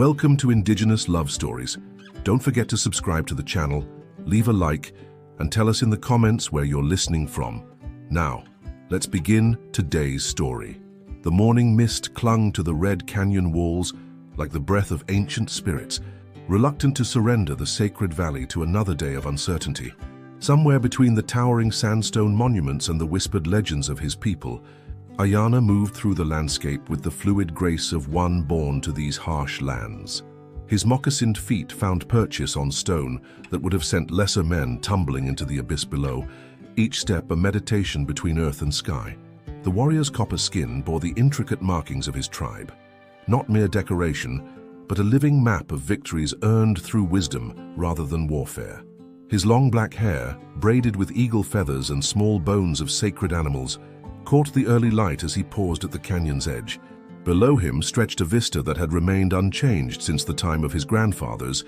Welcome to Indigenous Love Stories. Don't forget to subscribe to the channel, leave a like, and tell us in the comments where you're listening from. Now, let's begin today's story. The morning mist clung to the red canyon walls like the breath of ancient spirits, reluctant to surrender the sacred valley to another day of uncertainty. Somewhere between the towering sandstone monuments and the whispered legends of his people, Ayana moved through the landscape with the fluid grace of one born to these harsh lands. His moccasined feet found purchase on stone that would have sent lesser men tumbling into the abyss below, each step a meditation between earth and sky. The warrior's copper skin bore the intricate markings of his tribe, not mere decoration, but a living map of victories earned through wisdom rather than warfare. His long black hair, braided with eagle feathers and small bones of sacred animals, caught the early light as he paused at the canyon's edge. Below him stretched a vista that had remained unchanged since the time of his grandfathers,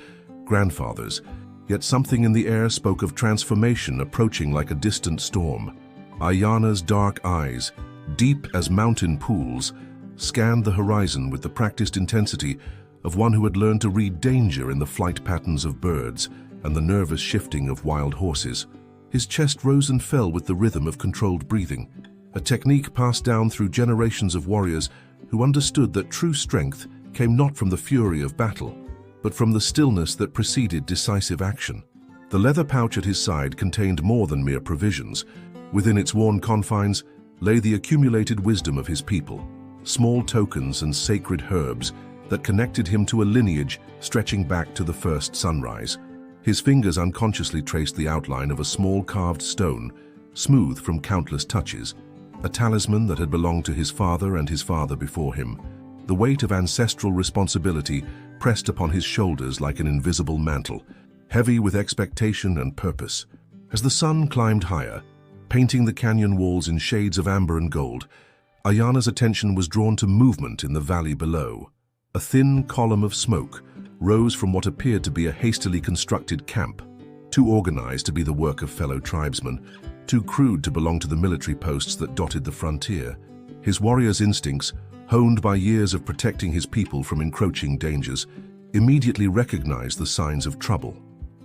yet something in the air spoke of transformation approaching like a distant storm. Ayana's dark eyes, deep as mountain pools, scanned the horizon with the practiced intensity of one who had learned to read danger in the flight patterns of birds and the nervous shifting of wild horses. His chest rose and fell with the rhythm of controlled breathing, a technique passed down through generations of warriors who understood that true strength came not from the fury of battle, but from the stillness that preceded decisive action. The leather pouch at his side contained more than mere provisions. Within its worn confines lay the accumulated wisdom of his people, small tokens and sacred herbs that connected him to a lineage stretching back to the first sunrise. His fingers unconsciously traced the outline of a small carved stone, smooth from countless touches, a talisman that had belonged to his father and his father before him. The weight of ancestral responsibility pressed upon his shoulders like an invisible mantle, heavy with expectation and purpose. As the sun climbed higher, painting the canyon walls in shades of amber and gold, Ayana's attention was drawn to movement in the valley below. A thin column of smoke rose from what appeared to be a hastily constructed camp, too organized to be the work of fellow tribesmen, too crude to belong to the military posts that dotted the frontier. His warrior's instincts, honed by years of protecting his people from encroaching dangers, immediately recognized the signs of trouble.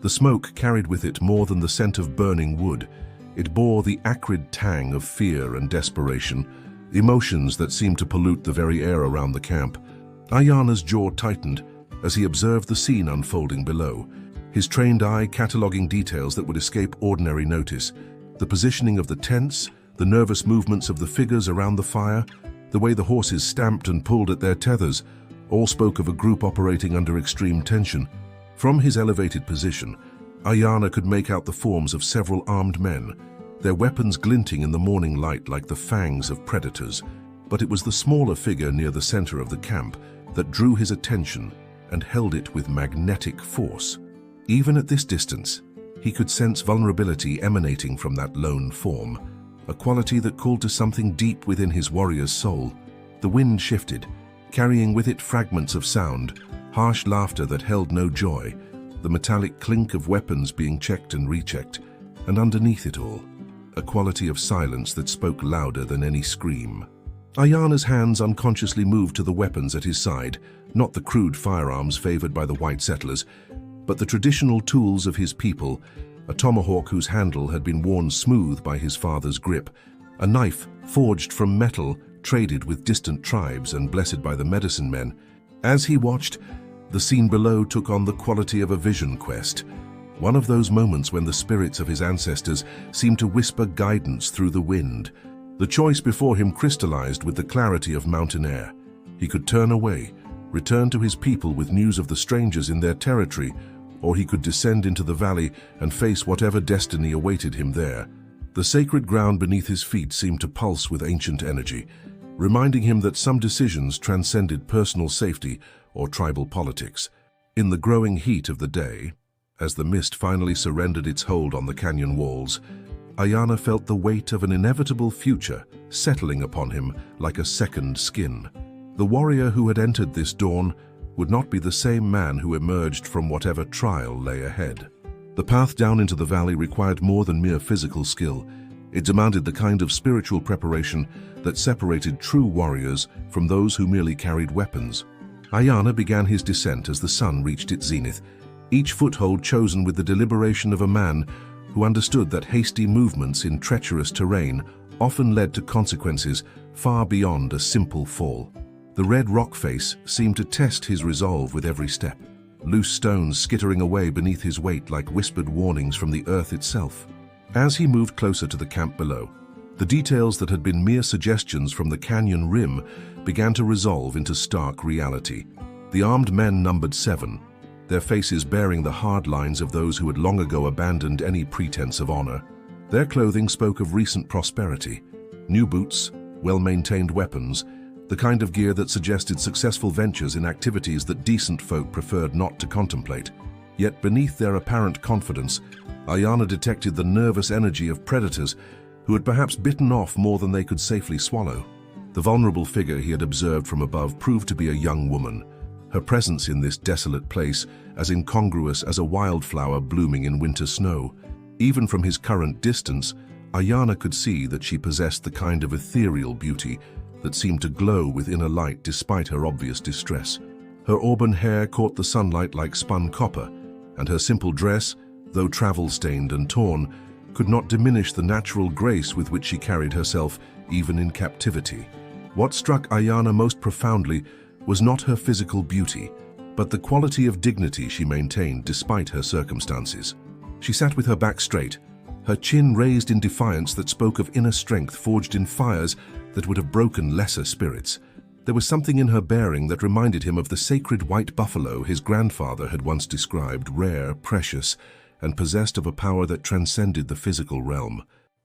The smoke carried with it more than the scent of burning wood. It bore the acrid tang of fear and desperation, emotions that seemed to pollute the very air around the camp. Ayana's jaw tightened as he observed the scene unfolding below, his trained eye cataloging details that would escape ordinary notice. The positioning of the tents, the nervous movements of the figures around the fire, the way the horses stamped and pulled at their tethers, all spoke of a group operating under extreme tension. From his elevated position, Ayana could make out the forms of several armed men, their weapons glinting in the morning light like the fangs of predators. But it was the smaller figure near the center of the camp that drew his attention and held it with magnetic force. Even at this distance, he could sense vulnerability emanating from that lone form, a quality that called to something deep within his warrior's soul. The wind shifted, carrying with it fragments of sound, harsh laughter that held no joy, the metallic clink of weapons being checked and rechecked, and underneath it all, a quality of silence that spoke louder than any scream. Ayana's hands unconsciously moved to the weapons at his side, not the crude firearms favored by the white settlers, but the traditional tools of his people, a tomahawk whose handle had been worn smooth by his father's grip, a knife forged from metal traded with distant tribes and blessed by the medicine men. As he watched, the scene below took on the quality of a vision quest, one of those moments when the spirits of his ancestors seemed to whisper guidance through the wind. The choice before him crystallized with the clarity of mountain air. He could turn away, return to his people with news of the strangers in their territory, or he could descend into the valley and face whatever destiny awaited him there. The sacred ground beneath his feet seemed to pulse with ancient energy, reminding him that some decisions transcended personal safety or tribal politics. In the growing heat of the day, as the mist finally surrendered its hold on the canyon walls, Ayana felt the weight of an inevitable future settling upon him like a second skin. The warrior who had entered this dawn would not be the same man who emerged from whatever trial lay ahead. The path down into the valley required more than mere physical skill. It demanded the kind of spiritual preparation that separated true warriors from those who merely carried weapons. Ayana began his descent as the sun reached its zenith, each foothold chosen with the deliberation of a man who understood that hasty movements in treacherous terrain often led to consequences far beyond a simple fall. The red rock face seemed to test his resolve with every step, loose stones skittering away beneath his weight like whispered warnings from the earth itself. As he moved closer to the camp below, the details that had been mere suggestions from the canyon rim began to resolve into stark reality. The armed men numbered 7, their faces bearing the hard lines of those who had long ago abandoned any pretense of honor. Their clothing spoke of recent prosperity: new boots, well-maintained weapons, the kind of gear that suggested successful ventures in activities that decent folk preferred not to contemplate. Yet beneath their apparent confidence, Ayana detected the nervous energy of predators who had perhaps bitten off more than they could safely swallow. The vulnerable figure he had observed from above proved to be a young woman, her presence in this desolate place as incongruous as a wildflower blooming in winter snow. Even from his current distance, Ayana could see that she possessed the kind of ethereal beauty that seemed to glow with inner light despite her obvious distress. Her auburn hair caught the sunlight like spun copper, and her simple dress, though travel-stained and torn, could not diminish the natural grace with which she carried herself even in captivity. What struck Ayana most profoundly was not her physical beauty, but the quality of dignity she maintained despite her circumstances. She sat with her back straight, her chin raised in defiance that spoke of inner strength forged in fires that would have broken lesser spirits. There was something in her bearing that reminded him of the sacred white buffalo his grandfather had once described, rare, precious, and possessed of a power that transcended the physical realm.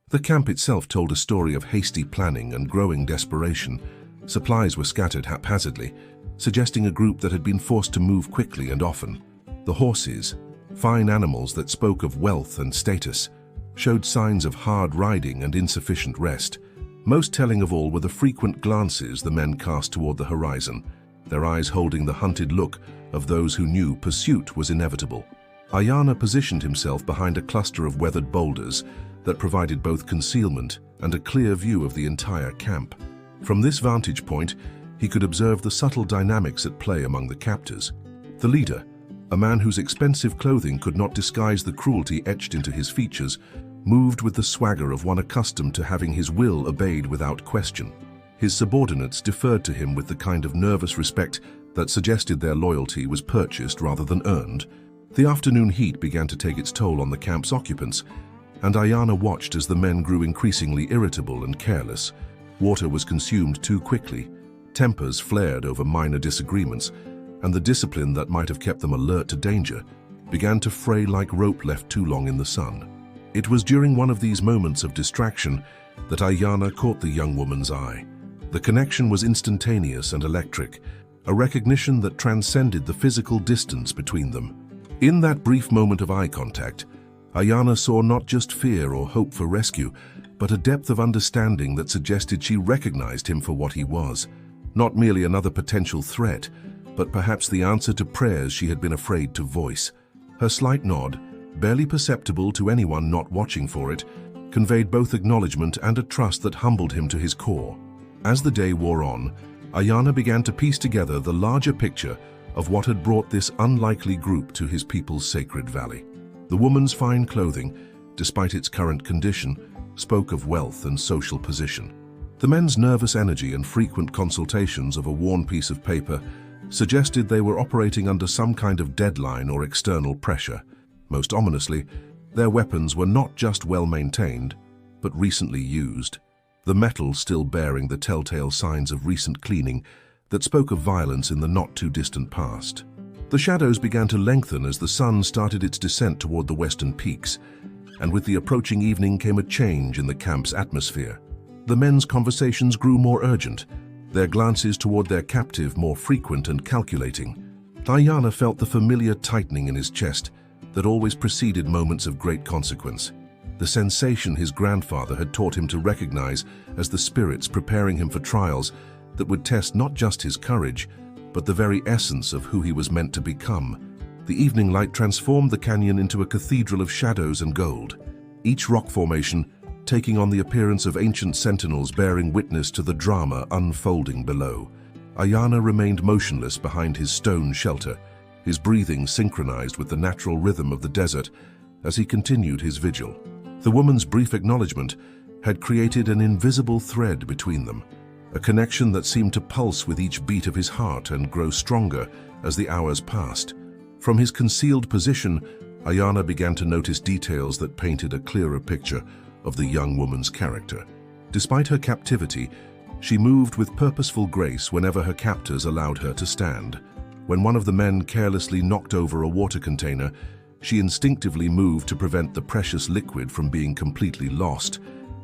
The camp itself told a story of hasty planning and growing desperation. Supplies were scattered haphazardly, suggesting a group that had been forced to move quickly and often. The horses, fine animals that spoke of wealth and status, showed signs of hard riding and insufficient rest. Most telling of all were the frequent glances the men cast toward the horizon, their eyes holding the hunted look of those who knew pursuit was inevitable. Ayana positioned himself behind a cluster of weathered boulders that provided both concealment and a clear view of the entire camp. From this vantage point, he could observe the subtle dynamics at play among the captors. The leader, a man whose expensive clothing could not disguise the cruelty etched into his features, moved with the swagger of one accustomed to having his will obeyed without question. His subordinates deferred to him with the kind of nervous respect that suggested their loyalty was purchased rather than earned. The afternoon heat began to take its toll on the camp's occupants, and Ayana watched as the men grew increasingly irritable and careless. Water was consumed too quickly, tempers flared over minor disagreements, and the discipline that might have kept them alert to danger began to fray like rope left too long in the sun. It was during one of these moments of distraction that Ayana caught the young woman's eye. The connection was instantaneous and electric, a recognition that transcended the physical distance between them. In that brief moment of eye contact, Ayana saw not just fear or hope for rescue, but a depth of understanding that suggested she recognized him for what he was. Not merely another potential threat, but perhaps the answer to prayers she had been afraid to voice. Her slight nod, barely perceptible to anyone not watching for it, conveyed both acknowledgement and a trust that humbled him to his core. As the day wore on, Ayana began to piece together the larger picture of what had brought this unlikely group to his people's sacred valley. The woman's fine clothing, despite its current condition, spoke of wealth and social position. The men's nervous energy and frequent consultations of a worn piece of paper suggested they were operating under some kind of deadline or external pressure. Most ominously, their weapons were not just well maintained, but recently used, the metal still bearing the telltale signs of recent cleaning that spoke of violence in the not-too-distant past. The shadows began to lengthen as the sun started its descent toward the western peaks, and with the approaching evening came a change in the camp's atmosphere. The men's conversations grew more urgent, their glances toward their captive more frequent and calculating. Ayana felt the familiar tightening in his chest that always preceded moments of great consequence, the sensation his grandfather had taught him to recognize as the spirits preparing him for trials that would test not just his courage, but the very essence of who he was meant to become. The evening light transformed the canyon into a cathedral of shadows and gold, each rock formation taking on the appearance of ancient sentinels bearing witness to the drama unfolding below. Ayana remained motionless behind his stone shelter, his breathing synchronized with the natural rhythm of the desert as he continued his vigil. The woman's brief acknowledgement had created an invisible thread between them, a connection that seemed to pulse with each beat of his heart and grow stronger as the hours passed. From his concealed position, Ayana began to notice details that painted a clearer picture of the young woman's character. Despite her captivity, she moved with purposeful grace whenever her captors allowed her to stand. When one of the men carelessly knocked over a water container, she instinctively moved to prevent the precious liquid from being completely lost,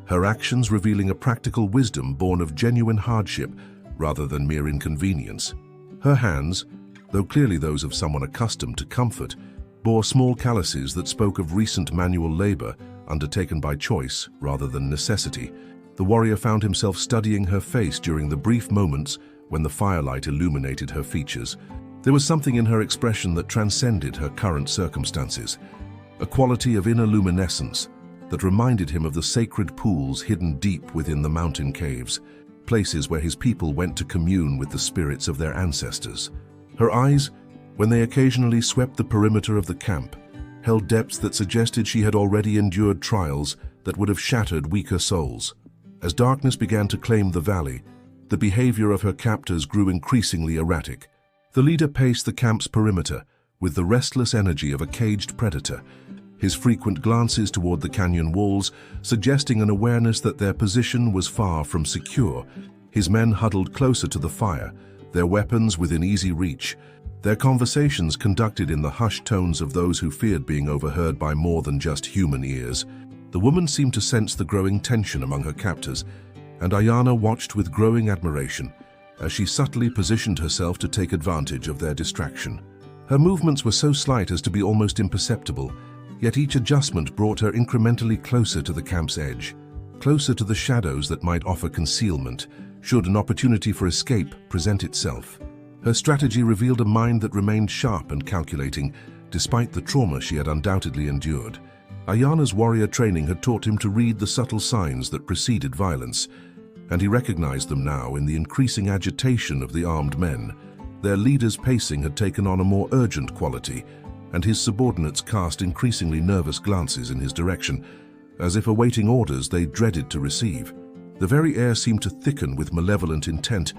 her actions revealing a practical wisdom born of genuine hardship rather than mere inconvenience. Her hands, though clearly those of someone accustomed to comfort, bore small calluses that spoke of recent manual labor undertaken by choice rather than necessity. The warrior found himself studying her face during the brief moments when the firelight illuminated her features. There was something in her expression that transcended her current circumstances, a quality of inner luminescence that reminded him of the sacred pools hidden deep within the mountain caves, places where his people went to commune with the spirits of their ancestors. Her eyes, when they occasionally swept the perimeter of the camp, held depths that suggested she had already endured trials that would have shattered weaker souls. As darkness began to claim the valley, the behavior of her captors grew increasingly erratic. The leader paced the camp's perimeter with the restless energy of a caged predator, his frequent glances toward the canyon walls suggesting an awareness that their position was far from secure. His men huddled closer to the fire, their weapons within easy reach, their conversations conducted in the hushed tones of those who feared being overheard by more than just human ears. The woman seemed to sense the growing tension among her captors, and Ayana watched with growing admiration as she subtly positioned herself to take advantage of their distraction. Her movements were so slight as to be almost imperceptible, yet each adjustment brought her incrementally closer to the camp's edge, closer to the shadows that might offer concealment should an opportunity for escape present itself. Her strategy revealed a mind that remained sharp and calculating, despite the trauma she had undoubtedly endured. Ayana's warrior training had taught him to read the subtle signs that preceded violence, and he recognized them now in the increasing agitation of the armed men. Their leader's pacing had taken on a more urgent quality, and his subordinates cast increasingly nervous glances in his direction, as if awaiting orders they dreaded to receive. The very air seemed to thicken with malevolent intent,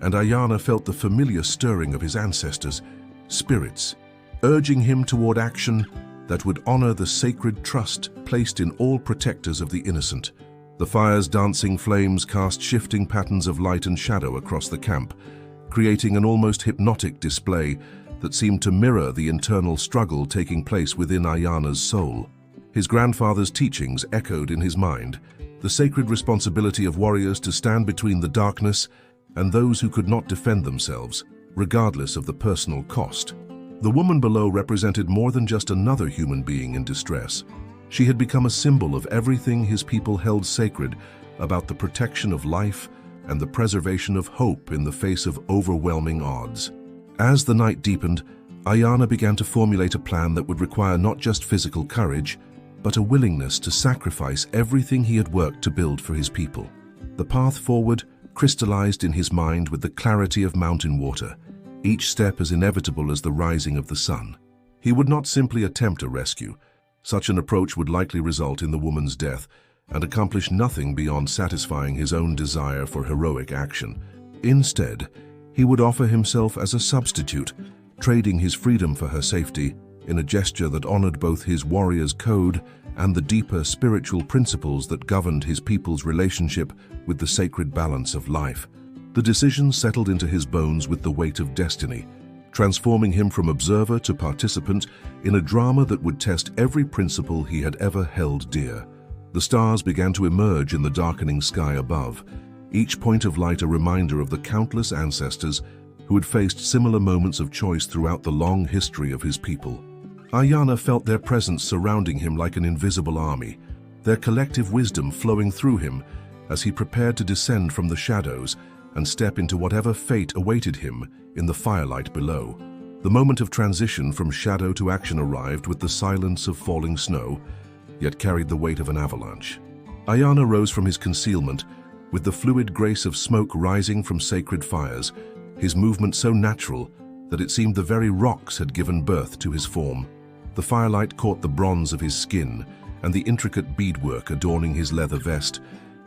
and Ayana felt the familiar stirring of his ancestors' spirits, urging him toward action that would honor the sacred trust placed in all protectors of the innocent. The fire's dancing flames cast shifting patterns of light and shadow across the camp, creating an almost hypnotic display that seemed to mirror the internal struggle taking place within Ayana's soul. His grandfather's teachings echoed in his mind, the sacred responsibility of warriors to stand between the darkness and those who could not defend themselves, regardless of the personal cost. The woman below represented more than just another human being in distress. She had become a symbol of everything his people held sacred about the protection of life and the preservation of hope in the face of overwhelming odds. As the night deepened, Ayana began to formulate a plan that would require not just physical courage, but a willingness to sacrifice everything he had worked to build for his people. The path forward crystallized in his mind with the clarity of mountain water, each step as inevitable as the rising of the sun. He would not simply attempt a rescue. Such an approach would likely result in the woman's death and accomplish nothing beyond satisfying his own desire for heroic action. Instead, he would offer himself as a substitute, trading his freedom for her safety in a gesture that honored both his warrior's code and the deeper spiritual principles that governed his people's relationship with the sacred balance of life. The decision settled into his bones with the weight of destiny, transforming him from observer to participant in a drama that would test every principle he had ever held dear. The stars began to emerge in the darkening sky above, each point of light a reminder of the countless ancestors who had faced similar moments of choice throughout the long history of his people. Ayana felt their presence surrounding him like an invisible army, their collective wisdom flowing through him as he prepared to descend from the shadows and step into whatever fate awaited him in the firelight below. The moment of transition from shadow to action arrived with the silence of falling snow, yet carried the weight of an avalanche. Ayana rose from his concealment with the fluid grace of smoke rising from sacred fires, his movement so natural that it seemed the very rocks had given birth to his form. The firelight caught the bronze of his skin and the intricate beadwork adorning his leather vest,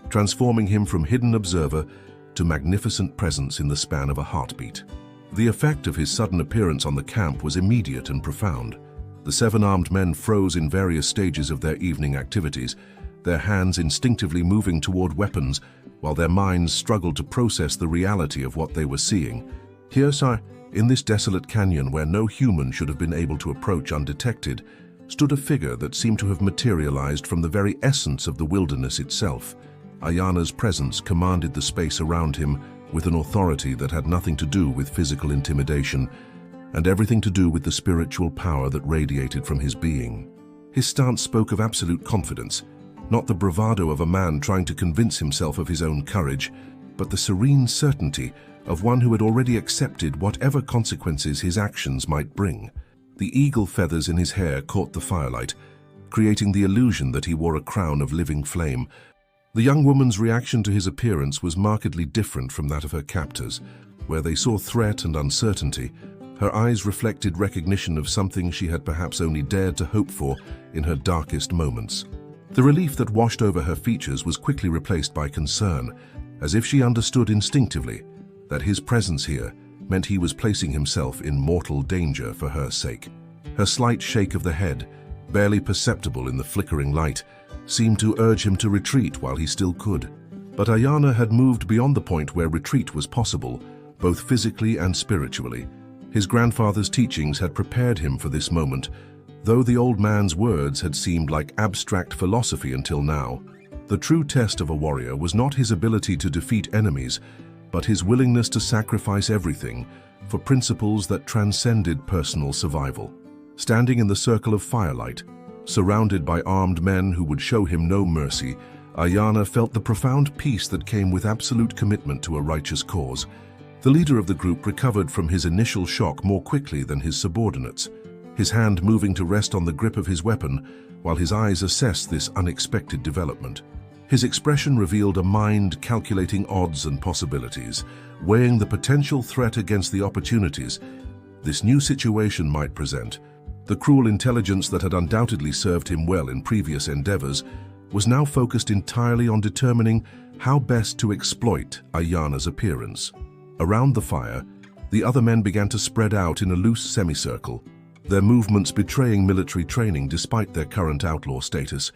transforming him from hidden observer to magnificent presence in the span of a heartbeat. The effect of his sudden appearance on the camp was immediate and profound. The 7 armed men froze in various stages of their evening activities, their hands instinctively moving toward weapons, while their minds struggled to process the reality of what they were seeing. Here, sir, in this desolate canyon where no human should have been able to approach undetected, stood a figure that seemed to have materialized from the very essence of the wilderness itself. Ayana's presence commanded the space around him with an authority that had nothing to do with physical intimidation, and everything to do with the spiritual power that radiated from his being. His stance spoke of absolute confidence, not the bravado of a man trying to convince himself of his own courage, but the serene certainty of one who had already accepted whatever consequences his actions might bring. The eagle feathers in his hair caught the firelight, creating the illusion that he wore a crown of living flame. The young woman's reaction to his appearance was markedly different from that of her captors, where they saw threat and uncertainty. Her eyes reflected recognition of something she had perhaps only dared to hope for in her darkest moments. The relief that washed over her features was quickly replaced by concern, as if she understood instinctively that his presence here meant he was placing himself in mortal danger for her sake. Her slight shake of the head, barely perceptible in the flickering light, seemed to urge him to retreat while he still could. But Ayana had moved beyond the point where retreat was possible, both physically and spiritually. His grandfather's teachings had prepared him for this moment, though the old man's words had seemed like abstract philosophy until now. The true test of a warrior was not his ability to defeat enemies, but his willingness to sacrifice everything for principles that transcended personal survival. Standing in the circle of firelight, surrounded by armed men who would show him no mercy, Ayana felt the profound peace that came with absolute commitment to a righteous cause. The leader of the group recovered from his initial shock more quickly than his subordinates, his hand moving to rest on the grip of his weapon while his eyes assessed this unexpected development. His expression revealed a mind calculating odds and possibilities, weighing the potential threat against the opportunities this new situation might present. The cruel intelligence that had undoubtedly served him well in previous endeavors was now focused entirely on determining how best to exploit Ayana's appearance. Around the fire, the other men began to spread out in a loose semicircle, their movements betraying military training despite their current outlaw status.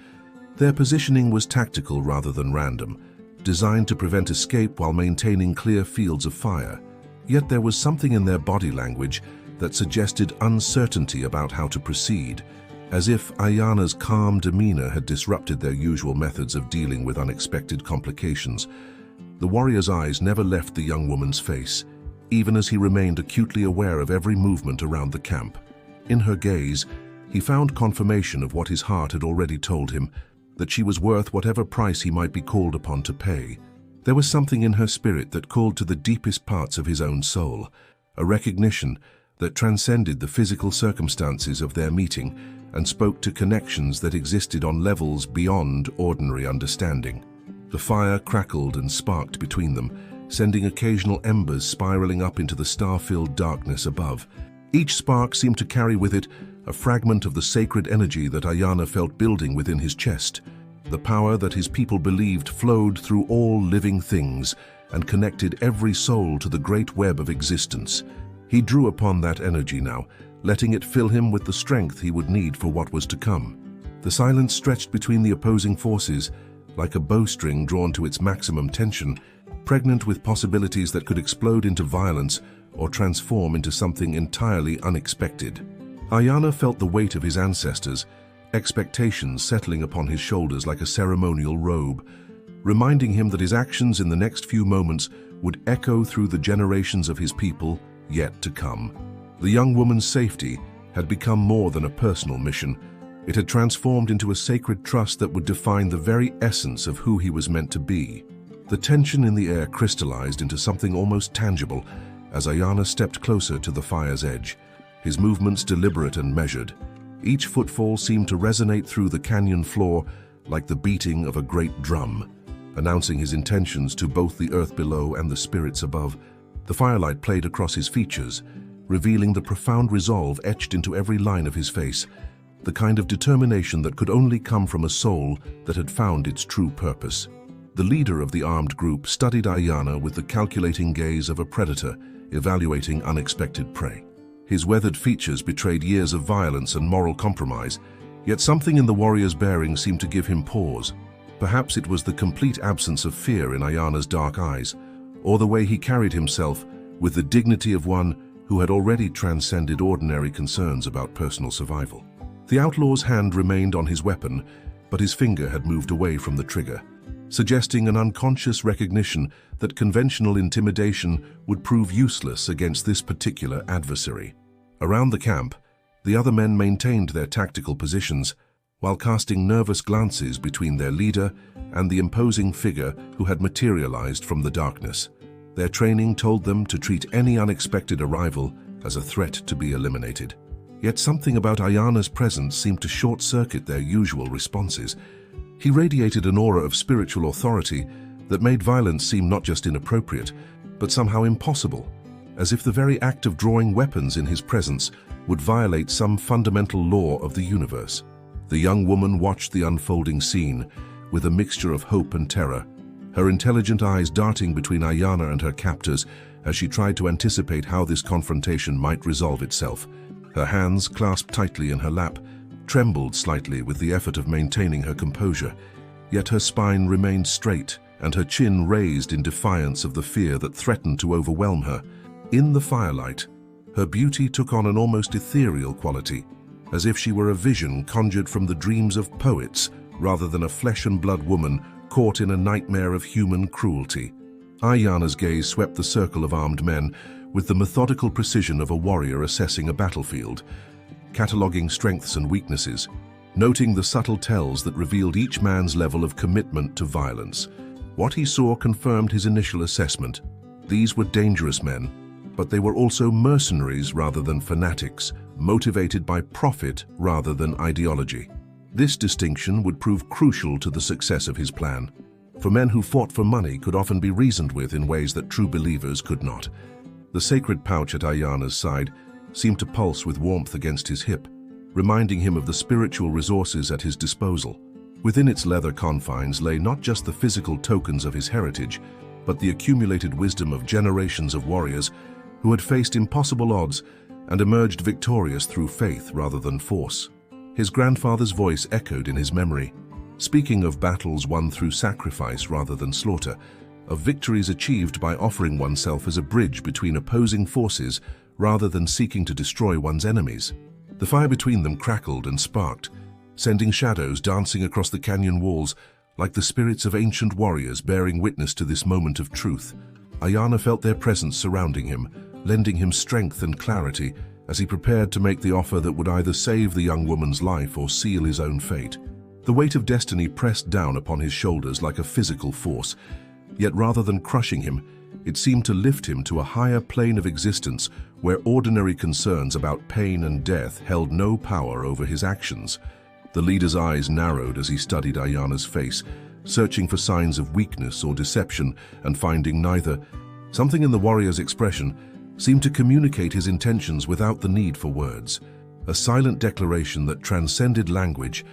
Their positioning was tactical rather than random, designed to prevent escape while maintaining clear fields of fire. Yet there was something in their body language that suggested uncertainty about how to proceed, as if Ayana's calm demeanor had disrupted their usual methods of dealing with unexpected complications. The warrior's eyes never left the young woman's face, even as he remained acutely aware of every movement around the camp. In her gaze, he found confirmation of what his heart had already told him, that she was worth whatever price he might be called upon to pay. There was something in her spirit that called to the deepest parts of his own soul, a recognition that transcended the physical circumstances of their meeting and spoke to connections that existed on levels beyond ordinary understanding. The fire crackled and sparked between them, sending occasional embers spiraling up into the star-filled darkness above. Each spark seemed to carry with it a fragment of the sacred energy that Ayana felt building within his chest, the power that his people believed flowed through all living things and connected every soul to the great web of existence. He drew upon that energy now, letting it fill him with the strength he would need for what was to come. The silence stretched between the opposing forces, like a bowstring drawn to its maximum tension, pregnant with possibilities that could explode into violence or transform into something entirely unexpected. Ayana felt the weight of his ancestors, expectations settling upon his shoulders like a ceremonial robe, reminding him that his actions in the next few moments would echo through the generations of his people yet to come. The young woman's safety had become more than a personal mission. It had transformed into a sacred trust that would define the very essence of who he was meant to be. The tension in the air crystallized into something almost tangible as Ayana stepped closer to the fire's edge, his movements deliberate and measured. Each footfall seemed to resonate through the canyon floor like the beating of a great drum, announcing his intentions to both the earth below and the spirits above. The firelight played across his features, revealing the profound resolve etched into every line of his face, the kind of determination that could only come from a soul that had found its true purpose. The leader of the armed group studied Ayana with the calculating gaze of a predator evaluating unexpected prey. His weathered features betrayed years of violence and moral compromise, yet something in the warrior's bearing seemed to give him pause. Perhaps it was the complete absence of fear in Ayana's dark eyes, or the way he carried himself with the dignity of one who had already transcended ordinary concerns about personal survival. The outlaw's hand remained on his weapon, but his finger had moved away from the trigger, suggesting an unconscious recognition that conventional intimidation would prove useless against this particular adversary. Around the camp, the other men maintained their tactical positions, while casting nervous glances between their leader and the imposing figure who had materialized from the darkness. Their training told them to treat any unexpected arrival as a threat to be eliminated. Yet something about Ayana's presence seemed to short-circuit their usual responses. He radiated an aura of spiritual authority that made violence seem not just inappropriate, but somehow impossible, as if the very act of drawing weapons in his presence would violate some fundamental law of the universe. The young woman watched the unfolding scene with a mixture of hope and terror, her intelligent eyes darting between Ayana and her captors as she tried to anticipate how this confrontation might resolve itself. Her hands, clasped tightly in her lap, trembled slightly with the effort of maintaining her composure, yet her spine remained straight and her chin raised in defiance of the fear that threatened to overwhelm her. In the firelight, her beauty took on an almost ethereal quality, as if she were a vision conjured from the dreams of poets rather than a flesh-and-blood woman caught in a nightmare of human cruelty. Ayana's gaze swept the circle of armed men with the methodical precision of a warrior assessing a battlefield, cataloging strengths and weaknesses, noting the subtle tells that revealed each man's level of commitment to violence. What he saw confirmed his initial assessment. These were dangerous men, but they were also mercenaries rather than fanatics, motivated by profit rather than ideology. This distinction would prove crucial to the success of his plan, for men who fought for money could often be reasoned with in ways that true believers could not. The sacred pouch at Ayana's side seemed to pulse with warmth against his hip, reminding him of the spiritual resources at his disposal. Within its leather confines lay not just the physical tokens of his heritage, but the accumulated wisdom of generations of warriors who had faced impossible odds and emerged victorious through faith rather than force. His grandfather's voice echoed in his memory, speaking of battles won through sacrifice rather than slaughter, of victories achieved by offering oneself as a bridge between opposing forces rather than seeking to destroy one's enemies. The fire between them crackled and sparked, sending shadows dancing across the canyon walls like the spirits of ancient warriors bearing witness to this moment of truth. Ayana felt their presence surrounding him, lending him strength and clarity as he prepared to make the offer that would either save the young woman's life or seal his own fate. The weight of destiny pressed down upon his shoulders like a physical force, yet rather than crushing him, it seemed to lift him to a higher plane of existence where ordinary concerns about pain and death held no power over his actions. The leader's eyes narrowed as he studied Ayana's face, searching for signs of weakness or deception and finding neither. Something in the warrior's expression seemed to communicate his intentions without the need for words, a silent declaration that transcended language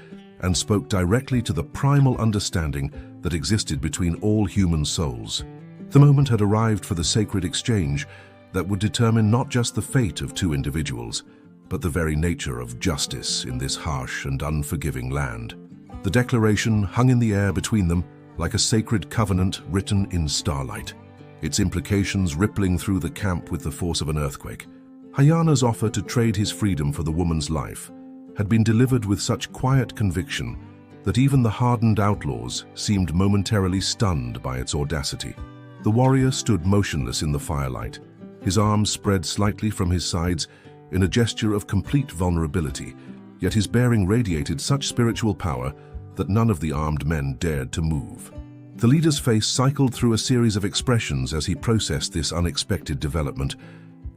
and spoke directly to the primal understanding that existed between all human souls. The moment had arrived for the sacred exchange that would determine not just the fate of two individuals, but the very nature of justice in this harsh and unforgiving land. The declaration hung in the air between them like a sacred covenant written in starlight, its implications rippling through the camp with the force of an earthquake. Ayana's offer to trade his freedom for the woman's life had been delivered with such quiet conviction that even the hardened outlaws seemed momentarily stunned by its audacity. The warrior stood motionless in the firelight, his arms spread slightly from his sides in a gesture of complete vulnerability, yet his bearing radiated such spiritual power that none of the armed men dared to move. The leader's face cycled through a series of expressions as he processed this unexpected development.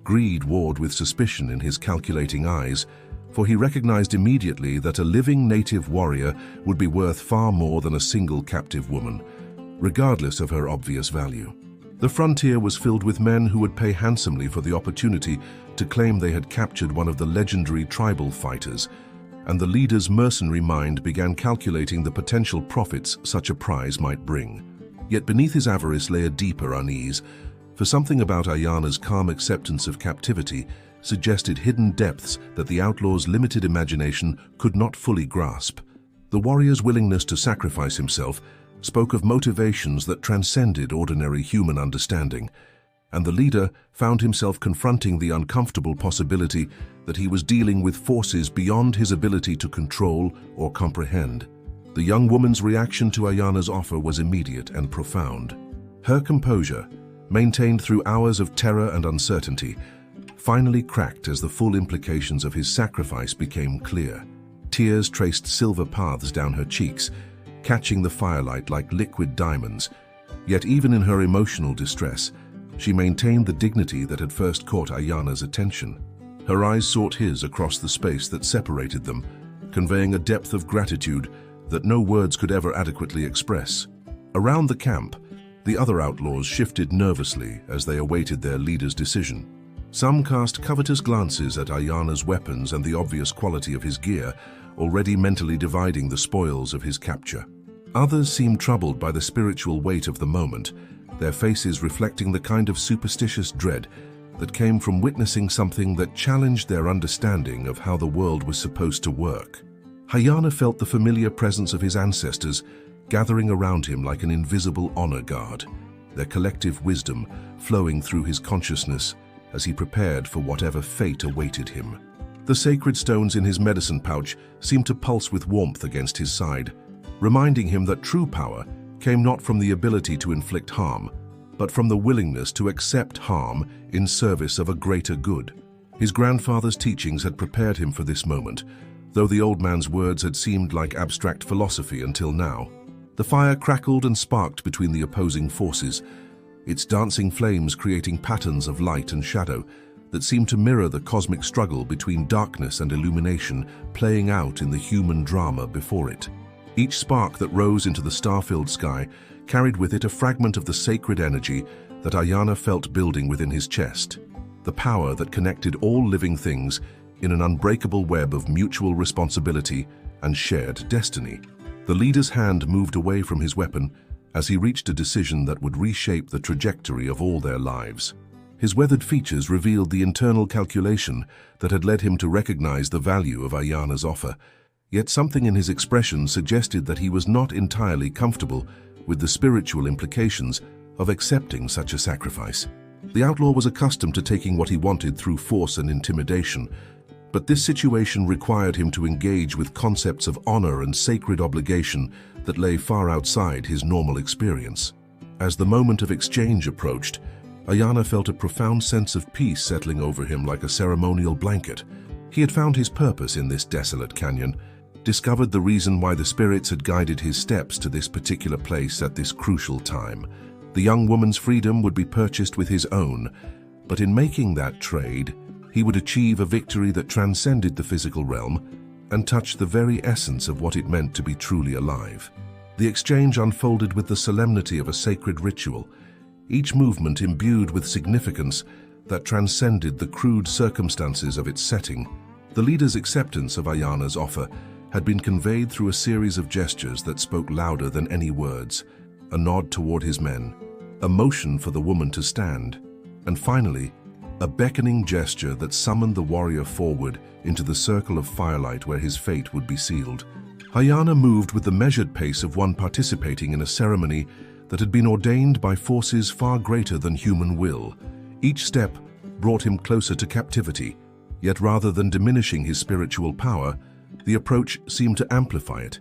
Greed warred with suspicion in his calculating eyes, for he recognized immediately that a living native warrior would be worth far more than a single captive woman, regardless of her obvious value. The frontier was filled with men who would pay handsomely for the opportunity to claim they had captured one of the legendary tribal fighters, and the leader's mercenary mind began calculating the potential profits such a prize might bring. Yet beneath his avarice lay a deeper unease, for something about Ayana's calm acceptance of captivity suggested hidden depths that the outlaw's limited imagination could not fully grasp. The warrior's willingness to sacrifice himself spoke of motivations that transcended ordinary human understanding, and the leader found himself confronting the uncomfortable possibility that he was dealing with forces beyond his ability to control or comprehend. The young woman's reaction to Ayana's offer was immediate and profound. Her composure, maintained through hours of terror and uncertainty, finally cracked as the full implications of his sacrifice became clear. Tears traced silver paths down her cheeks, catching the firelight like liquid diamonds. Yet even in her emotional distress, she maintained the dignity that had first caught Ayana's attention. Her eyes sought his across the space that separated them, conveying a depth of gratitude that no words could ever adequately express. Around the camp, the other outlaws shifted nervously as they awaited their leader's decision. Some cast covetous glances at Ayana's weapons and the obvious quality of his gear, already mentally dividing the spoils of his capture. Others seemed troubled by the spiritual weight of the moment, their faces reflecting the kind of superstitious dread that came from witnessing something that challenged their understanding of how the world was supposed to work. Ayana felt the familiar presence of his ancestors gathering around him like an invisible honor guard, their collective wisdom flowing through his consciousness as he prepared for whatever fate awaited him. The sacred stones in his medicine pouch seemed to pulse with warmth against his side, reminding him that true power came not from the ability to inflict harm, but from the willingness to accept harm in service of a greater good. His grandfather's teachings had prepared him for this moment, though the old man's words had seemed like abstract philosophy until now. The fire crackled and sparked between the opposing forces, its dancing flames creating patterns of light and shadow that seemed to mirror the cosmic struggle between darkness and illumination playing out in the human drama before it. Each spark that rose into the star-filled sky carried with it a fragment of the sacred energy that Ayana felt building within his chest, the power that connected all living things in an unbreakable web of mutual responsibility and shared destiny. The leader's hand moved away from his weapon as he reached a decision that would reshape the trajectory of all their lives. His weathered features revealed the internal calculation that had led him to recognize the value of Ayana's offer, yet something in his expression suggested that he was not entirely comfortable with the spiritual implications of accepting such a sacrifice. The outlaw was accustomed to taking what he wanted through force and intimidation, but this situation required him to engage with concepts of honor and sacred obligation that lay far outside his normal experience. As the moment of exchange approached, Ayana felt a profound sense of peace settling over him like a ceremonial blanket. He had found his purpose in this desolate canyon, discovered the reason why the spirits had guided his steps to this particular place at this crucial time. The young woman's freedom would be purchased with his own, but in making that trade, he would achieve a victory that transcended the physical realm and touched the very essence of what it meant to be truly alive. The exchange unfolded with the solemnity of a sacred ritual, each movement imbued with significance that transcended the crude circumstances of its setting. The leader's acceptance of Ayana's offer had been conveyed through a series of gestures that spoke louder than any words, a nod toward his men, a motion for the woman to stand, and finally, a beckoning gesture that summoned the warrior forward into the circle of firelight where his fate would be sealed. Ayana moved with the measured pace of one participating in a ceremony that had been ordained by forces far greater than human will. Each step brought him closer to captivity, yet rather than diminishing his spiritual power, the approach seemed to amplify it,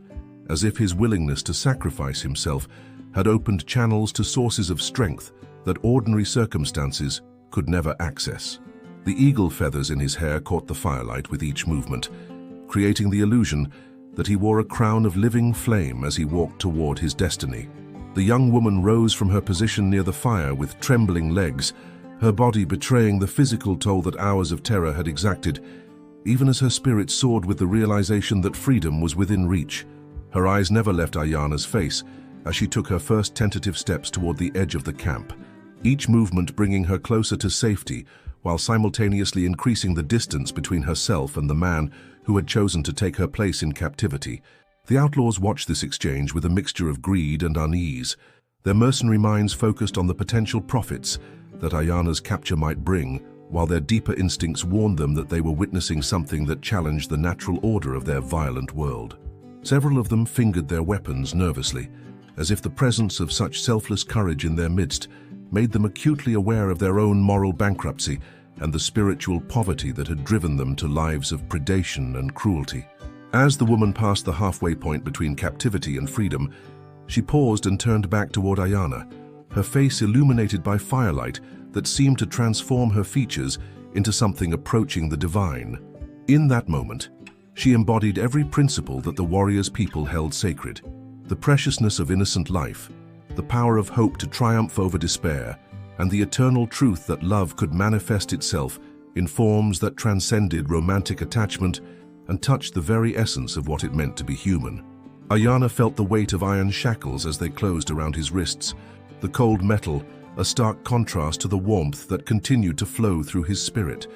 as if his willingness to sacrifice himself had opened channels to sources of strength that ordinary circumstances could never access. The eagle feathers in his hair caught the firelight with each movement, creating the illusion that he wore a crown of living flame as he walked toward his destiny. The young woman rose from her position near the fire with trembling legs, her body betraying the physical toll that hours of terror had exacted, even as her spirit soared with the realization that freedom was within reach. Her eyes never left Ayana's face as she took her first tentative steps toward the edge of the camp, each movement bringing her closer to safety while simultaneously increasing the distance between herself and the man who had chosen to take her place in captivity. The outlaws watched this exchange with a mixture of greed and unease, their mercenary minds focused on the potential profits that Ayana's capture might bring, while their deeper instincts warned them that they were witnessing something that challenged the natural order of their violent world. Several of them fingered their weapons nervously, as if the presence of such selfless courage in their midst made them acutely aware of their own moral bankruptcy and the spiritual poverty that had driven them to lives of predation and cruelty. As the woman passed the halfway point between captivity and freedom, she paused and turned back toward Ayana, her face illuminated by firelight that seemed to transform her features into something approaching the divine. In that moment, she embodied every principle that the warrior's people held sacred: the preciousness of innocent life, the power of hope to triumph over despair, and the eternal truth that love could manifest itself in forms that transcended romantic attachment and touched the very essence of what it meant to be human. Ayana felt the weight of iron shackles as they closed around his wrists, the cold metal a stark contrast to the warmth that continued to flow through his spirit.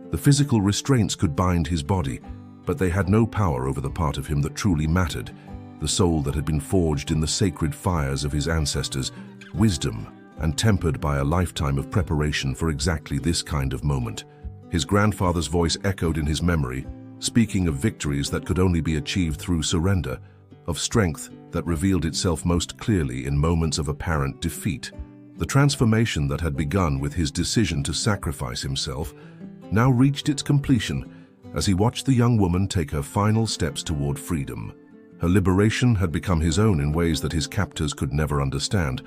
The physical restraints could bind his body, but they had no power over the part of him that truly mattered, the soul that had been forged in the sacred fires of his ancestors, wisdom, and tempered by a lifetime of preparation for exactly this kind of moment. His grandfather's voice echoed in his memory, speaking of victories that could only be achieved through surrender, of strength that revealed itself most clearly in moments of apparent defeat. The transformation that had begun with his decision to sacrifice himself now reached its completion as he watched the young woman take her final steps toward freedom. Her liberation had become his own in ways that his captors could never understand,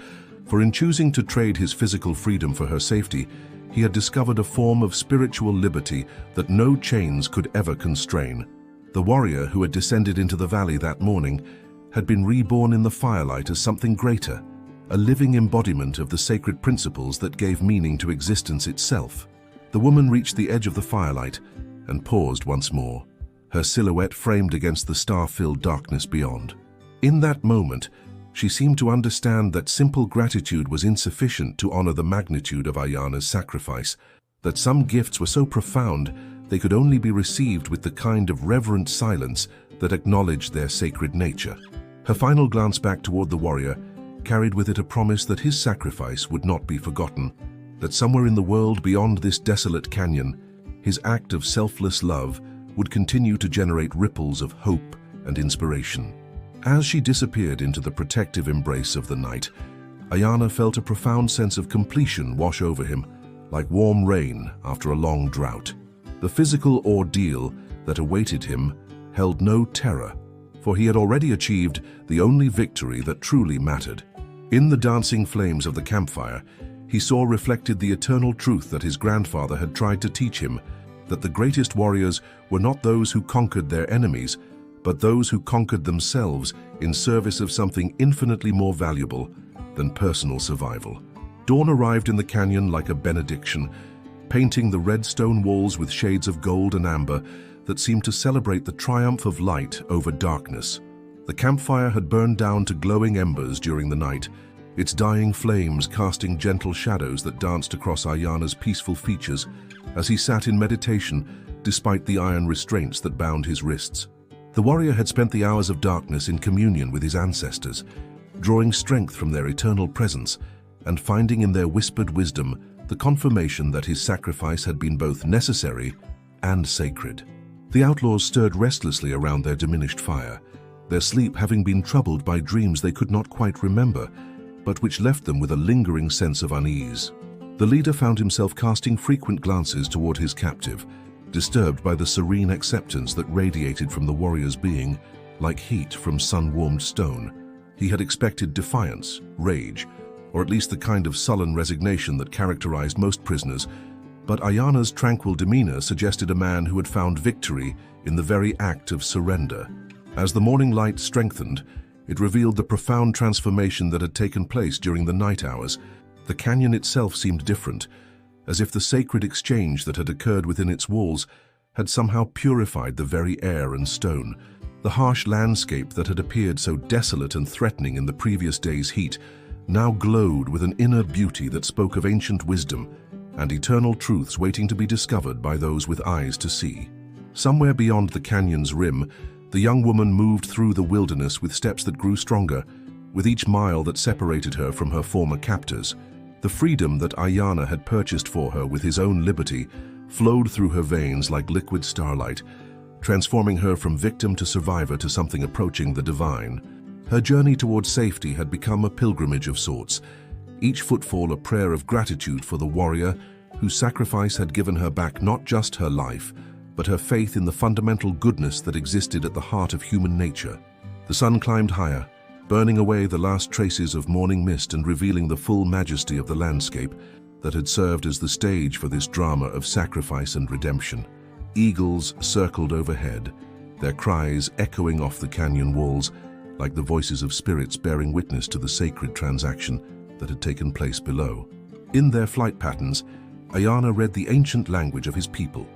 for in choosing to trade his physical freedom for her safety, he had discovered a form of spiritual liberty that no chains could ever constrain. The warrior who had descended into the valley that morning had been reborn in the firelight as something greater, a living embodiment of the sacred principles that gave meaning to existence itself. The woman reached the edge of the firelight and paused once more, her silhouette framed against the star-filled darkness beyond. In that moment, she seemed to understand that simple gratitude was insufficient to honor the magnitude of Ayana's sacrifice, that some gifts were so profound they could only be received with the kind of reverent silence that acknowledged their sacred nature. Her final glance back toward the warrior carried with it a promise that his sacrifice would not be forgotten, that somewhere in the world beyond this desolate canyon, his act of selfless love would continue to generate ripples of hope and inspiration. As she disappeared into the protective embrace of the night, Ayana felt a profound sense of completion wash over him, like warm rain after a long drought. The physical ordeal that awaited him held no terror, for he had already achieved the only victory that truly mattered. In the dancing flames of the campfire, he saw reflected the eternal truth that his grandfather had tried to teach him, that the greatest warriors were not those who conquered their enemies, but those who conquered themselves in service of something infinitely more valuable than personal survival. Dawn arrived in the canyon like a benediction, painting the red stone walls with shades of gold and amber that seemed to celebrate the triumph of light over darkness. The campfire had burned down to glowing embers during the night, its dying flames casting gentle shadows that danced across Ayana's peaceful features as he sat in meditation despite the iron restraints that bound his wrists. The warrior had spent the hours of darkness in communion with his ancestors, drawing strength from their eternal presence and finding in their whispered wisdom the confirmation that his sacrifice had been both necessary and sacred. The outlaws stirred restlessly around their diminished fire, their sleep having been troubled by dreams they could not quite remember, but which left them with a lingering sense of unease. The leader found himself casting frequent glances toward his captive, disturbed by the serene acceptance that radiated from the warrior's being, like heat from sun-warmed stone. He had expected defiance, rage, or at least the kind of sullen resignation that characterized most prisoners, but Ayana's tranquil demeanor suggested a man who had found victory in the very act of surrender. As the morning light strengthened, it revealed the profound transformation that had taken place during the night hours. The canyon itself seemed different, as if the sacred exchange that had occurred within its walls had somehow purified the very air and stone. The harsh landscape that had appeared so desolate and threatening in the previous day's heat now glowed with an inner beauty that spoke of ancient wisdom and eternal truths waiting to be discovered by those with eyes to see. Somewhere beyond the canyon's rim, the young woman moved through the wilderness with steps that grew stronger, with each mile that separated her from her former captors. The freedom that Ayana had purchased for her with his own liberty flowed through her veins like liquid starlight, transforming her from victim to survivor to something approaching the divine. Her journey towards safety had become a pilgrimage of sorts, each footfall a prayer of gratitude for the warrior whose sacrifice had given her back not just her life, but her faith in the fundamental goodness that existed at the heart of human nature. The sun climbed higher, burning away the last traces of morning mist and revealing the full majesty of the landscape that had served as the stage for this drama of sacrifice and redemption. Eagles circled overhead, their cries echoing off the canyon walls like the voices of spirits bearing witness to the sacred transaction that had taken place below. In their flight patterns, Ayana read the ancient language of his people,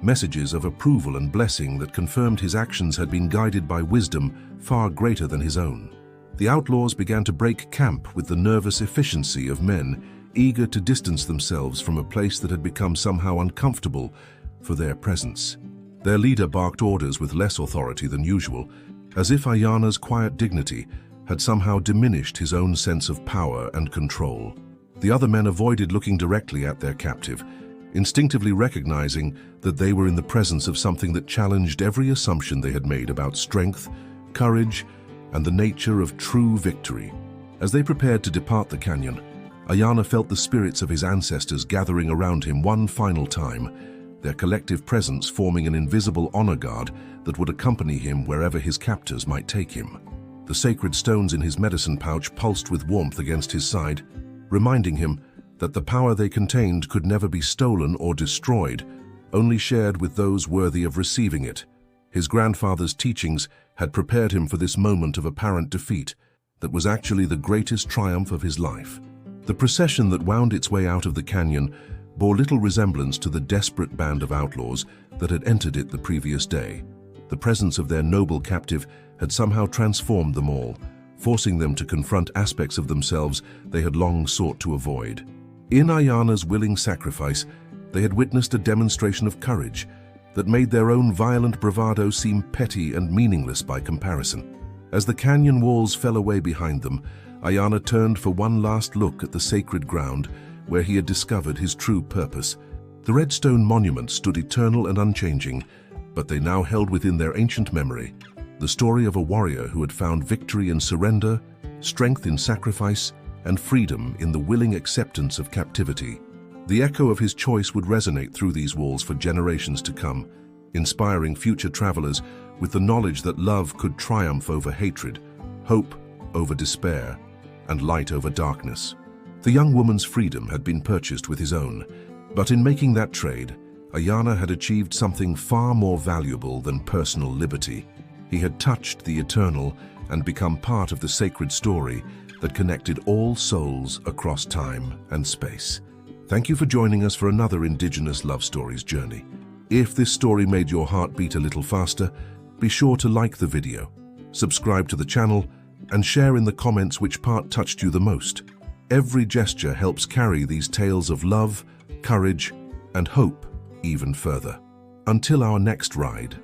messages of approval and blessing that confirmed his actions had been guided by wisdom far greater than his own. The outlaws began to break camp with the nervous efficiency of men eager to distance themselves from a place that had become somehow uncomfortable for their presence. Their leader barked orders with less authority than usual, as if Ayana's quiet dignity had somehow diminished his own sense of power and control. The other men avoided looking directly at their captive, instinctively recognizing that they were in the presence of something that challenged every assumption they had made about strength, courage, and the nature of true victory. As they prepared to depart the canyon, Ayana felt the spirits of his ancestors gathering around him one final time, their collective presence forming an invisible honor guard that would accompany him wherever his captors might take him. The sacred stones in his medicine pouch pulsed with warmth against his side, reminding him that the power they contained could never be stolen or destroyed, only shared with those worthy of receiving it. His grandfather's teachings had prepared him for this moment of apparent defeat that was actually the greatest triumph of his life. The procession that wound its way out of the canyon bore little resemblance to the desperate band of outlaws that had entered it the previous day. The presence of their noble captive had somehow transformed them all, forcing them to confront aspects of themselves they had long sought to avoid. In Ayana's willing sacrifice, they had witnessed a demonstration of courage that made their own violent bravado seem petty and meaningless by comparison. As the canyon walls fell away behind them, Ayana turned for one last look at the sacred ground where he had discovered his true purpose. The red stone monuments stood eternal and unchanging, but they now held within their ancient memory the story of a warrior who had found victory in surrender, strength in sacrifice, and freedom in the willing acceptance of captivity. The echo of his choice would resonate through these walls for generations to come, inspiring future travelers with the knowledge that love could triumph over hatred, hope over despair, and light over darkness. The young woman's freedom had been purchased with his own, but in making that trade, Ayana had achieved something far more valuable than personal liberty. He had touched the eternal and become part of the sacred story that connected all souls across time and space. Thank you for joining us for another Indigenous Love Stories journey. If this story made your heart beat a little faster, be sure to like the video, subscribe to the channel, and share in the comments which part touched you the most. Every gesture helps carry these tales of love, courage, and hope even further. Until our next ride.